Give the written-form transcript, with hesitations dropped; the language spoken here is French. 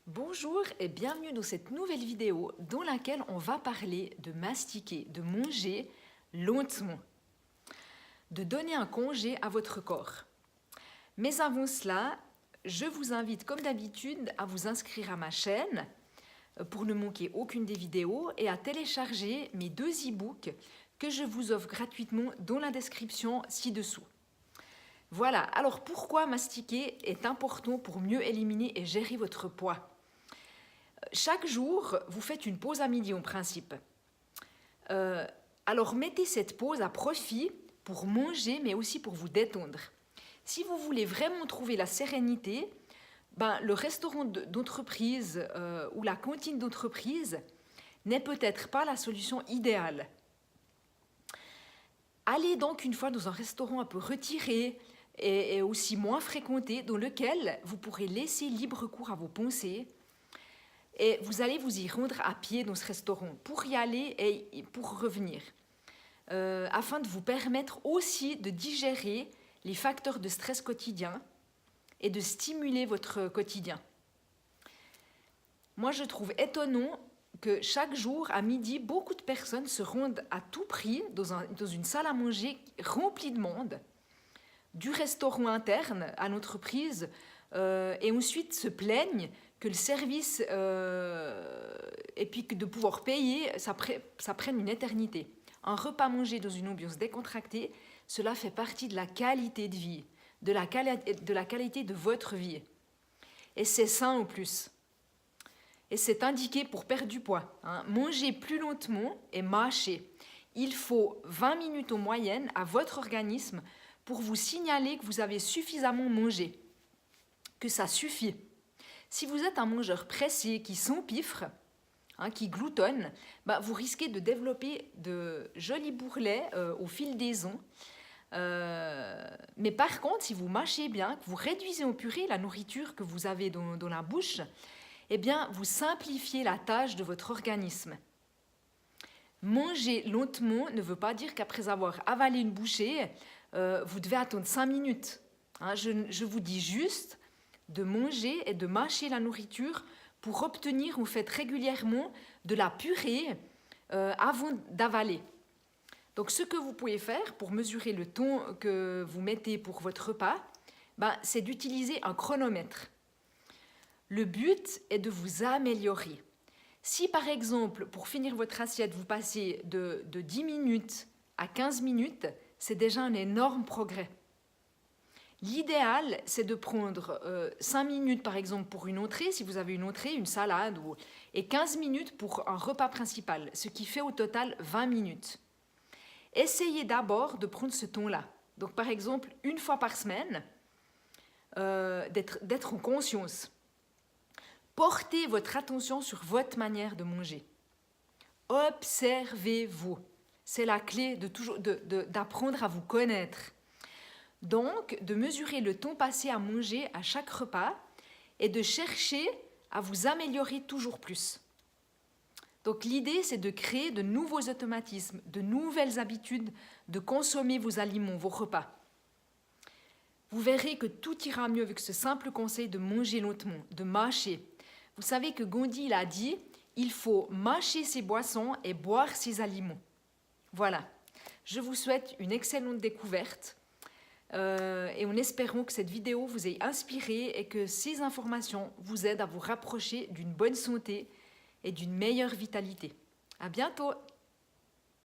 Bonjour et bienvenue dans cette nouvelle vidéo dans laquelle on va parler de mastiquer, de manger lentement, de donner un congé à votre corps. Mais avant cela, je vous invite comme d'habitude à vous inscrire à ma chaîne pour ne manquer aucune des vidéos et à télécharger mes 2 e-books que je vous offre gratuitement dans la description ci-dessous. Voilà, alors pourquoi mastiquer est important pour mieux éliminer et gérer votre poids? Chaque jour, vous faites une pause à midi en principe. Alors mettez cette pause à profit pour manger, mais aussi pour vous détendre. Si vous voulez vraiment trouver la sérénité, le restaurant d'entreprise ou la cantine d'entreprise n'est peut-être pas la solution idéale. Allez donc une fois dans un restaurant un peu retiré et aussi moins fréquenté, dans lequel vous pourrez laisser libre cours à vos pensées. Et vous allez vous y rendre à pied dans ce restaurant pour y aller et pour revenir, afin de vous permettre aussi de digérer les facteurs de stress quotidien et de stimuler votre quotidien. Moi, je trouve étonnant que chaque jour, à midi, beaucoup de personnes se rendent à tout prix dans une salle à manger remplie de monde, du restaurant interne à l'entreprise, et ensuite se plaignent que le service et puis que de pouvoir payer, ça prenne une éternité. Un repas mangé dans une ambiance décontractée, cela fait partie de la qualité de vie, de la qualité de votre vie. Et c'est sain en plus. Et c'est indiqué pour perdre du poids. Mangez plus lentement et mâchez. Il faut 20 minutes en moyenne à votre organisme pour vous signaler que vous avez suffisamment mangé, que ça suffit. Si vous êtes un mangeur pressé qui s'empiffre, qui gloutonne, vous risquez de développer de jolis bourrelets au fil des ans. Mais par contre, si vous mâchez bien, que vous réduisez en purée la nourriture que vous avez dans la bouche, eh bien, vous simplifiez la tâche de votre organisme. Manger lentement ne veut pas dire qu'après avoir avalé une bouchée, vous devez attendre 5 minutes. Je vous dis juste de manger et de mâcher la nourriture pour obtenir, vous faites régulièrement de la purée avant d'avaler. Donc ce que vous pouvez faire pour mesurer le temps que vous mettez pour votre repas, c'est d'utiliser un chronomètre. Le but est de vous améliorer. Si par exemple, pour finir votre assiette, vous passez de 10 minutes à 15 minutes, c'est déjà un énorme progrès. L'idéal, c'est de prendre 5 minutes par exemple pour une entrée, si vous avez une entrée, une salade, et 15 minutes pour un repas principal, ce qui fait au total 20 minutes. Essayez d'abord de prendre ce temps-là. Donc par exemple, une fois par semaine, d'être en conscience. Portez votre attention sur votre manière de manger. Observez-vous. C'est la clé d'apprendre à vous connaître. Donc, de mesurer le temps passé à manger à chaque repas et de chercher à vous améliorer toujours plus. Donc, l'idée, c'est de créer de nouveaux automatismes, de nouvelles habitudes de consommer vos aliments, vos repas. Vous verrez que tout ira mieux avec ce simple conseil de manger lentement, de mâcher. Vous savez que Gandhi il a dit « Il faut mâcher ses boissons et boire ses aliments ». Voilà. Je vous souhaite une excellente découverte. Et en espérant que cette vidéo vous ait inspiré et que ces informations vous aident à vous rapprocher d'une bonne santé et d'une meilleure vitalité. À bientôt!